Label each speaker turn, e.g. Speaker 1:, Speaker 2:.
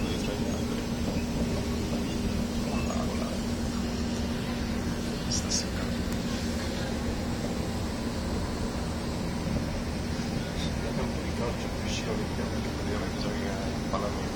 Speaker 1: quando li sbagliato. Sta seccando. Abbiamo un po' di pioggia, uscire di pioggia, che praticamente bisogna parlare.